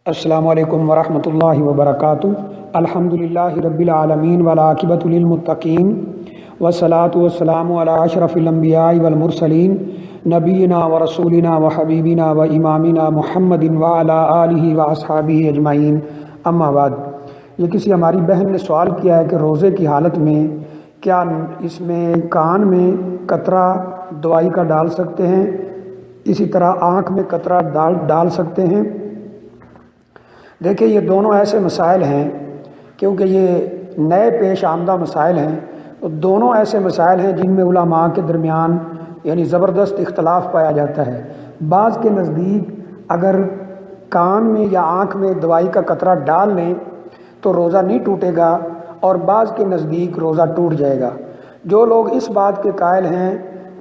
السلام علیکم ورحمۃ اللہ وبرکاتہ۔ الحمدللہ رب العالمین والعاقبۃ للمتقین والصلاۃ والسلام علی اشرف الانبیاء والمرسلین نبینا ورسولنا وحبیبنا وامامنا محمد وعلی آلہ واصحابہ اجمعین، اما بعد۔ یہ کسی ہماری بہن نے سوال کیا ہے کہ روزے کی حالت میں کیا اس میں کان میں قطرہ دوائی کا ڈال سکتے ہیں، اسی طرح آنکھ میں قطرہ ڈال سکتے ہیں؟ دیکھیں، یہ دونوں ایسے مسائل ہیں کیونکہ یہ نئے پیش آمدہ مسائل ہیں، تو دونوں ایسے مسائل ہیں جن میں علماء کے درمیان یعنی زبردست اختلاف پایا جاتا ہے۔ بعض کے نزدیک اگر کان میں یا آنکھ میں دوائی کا قطرہ ڈال لیں تو روزہ نہیں ٹوٹے گا، اور بعض کے نزدیک روزہ ٹوٹ جائے گا۔ جو لوگ اس بات کے قائل ہیں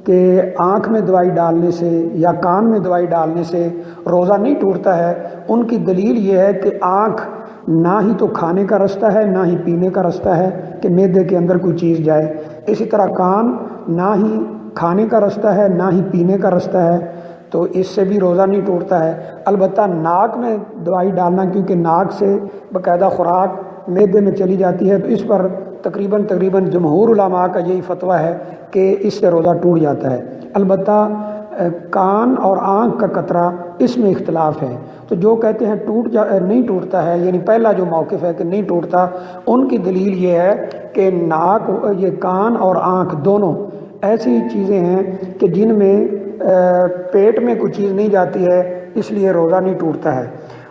کہ آنکھ میں دوائی ڈالنے سے یا کان میں دوائی ڈالنے سے روزہ نہیں ٹوٹتا ہے، ان کی دلیل یہ ہے کہ آنکھ نہ ہی تو کھانے کا رستہ ہے نہ ہی پینے کا رستہ ہے کہ معدے کے اندر کوئی چیز جائے، اسی طرح کان نہ ہی کھانے کا رستہ ہے نہ ہی پینے کا رستہ ہے، تو اس سے بھی روزہ نہیں ٹوٹتا ہے۔ البتہ ناک میں دوائی ڈالنا، کیونکہ ناک سے باقاعدہ خوراک معدے میں چلی جاتی ہے، تو اس پر تقریباً جمہور علماء کا یہی فتویٰ ہے کہ اس سے روزہ ٹوٹ جاتا ہے۔ البتہ کان اور آنکھ کا قطرہ اس میں اختلاف ہے، تو جو کہتے ہیں نہیں ٹوٹتا ہے، یعنی پہلا جو موقف ہے کہ نہیں ٹوٹتا، ان کی دلیل یہ ہے کہ یہ کان اور آنکھ دونوں ایسی چیزیں ہیں کہ جن میں پیٹ میں کوئی چیز نہیں جاتی ہے، اس لیے روزہ نہیں ٹوٹتا ہے۔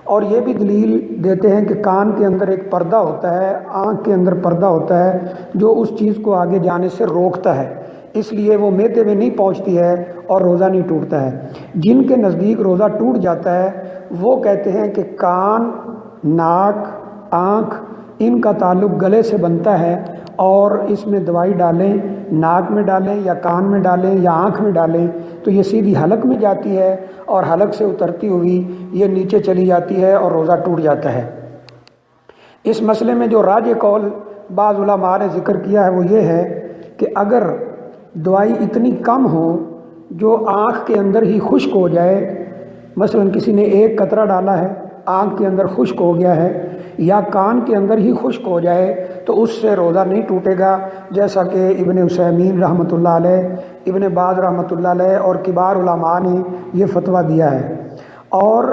اور یہ بھی دلیل دیتے ہیں کہ کان کے اندر ایک پردہ ہوتا ہے، آنکھ کے اندر پردہ ہوتا ہے جو اس چیز کو آگے جانے سے روکتا ہے، اس لیے وہ معدے میں نہیں پہنچتی ہے اور روزہ نہیں ٹوٹتا ہے۔ جن کے نزدیک روزہ ٹوٹ جاتا ہے وہ کہتے ہیں کہ کان، ناک، آنکھ، ان کا تعلق گلے سے بنتا ہے، اور اس میں دوائی ڈالیں، ناک میں ڈالیں یا کان میں ڈالیں یا آنکھ میں ڈالیں تو یہ سیدھی حلق میں جاتی ہے، اور حلق سے اترتی ہوئی یہ نیچے چلی جاتی ہے اور روزہ ٹوٹ جاتا ہے۔ اس مسئلے میں جو راجح قول بعض علماء نے ذکر کیا ہے وہ یہ ہے کہ اگر دوائی اتنی کم ہو جو آنکھ کے اندر ہی خشک ہو جائے، مثلا کسی نے ایک قطرہ ڈالا ہے، آنکھ کے اندر خشک ہو گیا ہے، یا کان کے اندر ہی خشک ہو جائے، تو اس سے روزہ نہیں ٹوٹے گا، جیسا کہ ابن عثیمین رحمۃ اللہ علیہ، ابن باز رحمۃ اللہ علیہ اور کبار علماء نے یہ فتویٰ دیا ہے۔ اور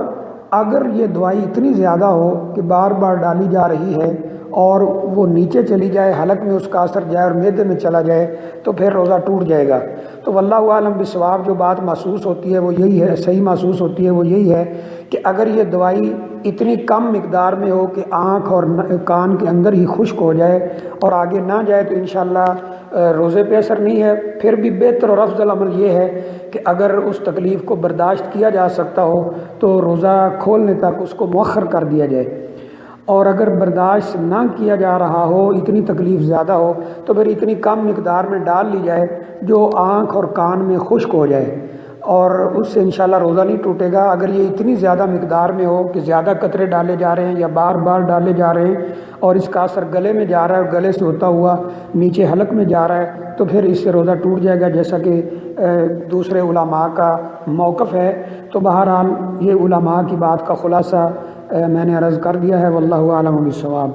اگر یہ دوائی اتنی زیادہ ہو کہ بار بار ڈالی جا رہی ہے اور وہ نیچے چلی جائے، حلق میں اس کا اثر جائے اور معدے میں چلا جائے، تو پھر روزہ ٹوٹ جائے گا۔ تو واللہ اعلم بالصواب، جو بات محسوس ہوتی ہے وہ یہی ہے، صحیح محسوس ہوتی ہے وہ یہی ہے کہ اگر یہ دوائی اتنی کم مقدار میں ہو کہ آنکھ اور کان کے اندر ہی خشک ہو جائے اور آگے نہ جائے تو انشاءاللہ روزے پہ اثر نہیں ہے۔ پھر بھی بہتر اور افضل عمل یہ ہے کہ اگر اس تکلیف کو برداشت کیا جا سکتا ہو تو روزہ کھولنے تک اس کو مؤخر کر دیا جائے، اور اگر برداشت نہ کیا جا رہا ہو، اتنی تکلیف زیادہ ہو، تو پھر اتنی کم مقدار میں ڈال لی جائے جو آنکھ اور کان میں خشک ہو جائے، اور اس سے انشاءاللہ روزہ نہیں ٹوٹے گا۔ اگر یہ اتنی زیادہ مقدار میں ہو کہ زیادہ قطرے ڈالے جا رہے ہیں یا بار بار ڈالے جا رہے ہیں اور اس کا اثر گلے میں جا رہا ہے اور گلے سے ہوتا ہوا نیچے حلق میں جا رہا ہے، تو پھر اس سے روزہ ٹوٹ جائے گا، جیسا کہ دوسرے علماء کا موقف ہے۔ تو بہرحال یہ علماء کی بات کا خلاصہ میں نے عرض کر دیا ہے، واللہ اعلم بالصواب۔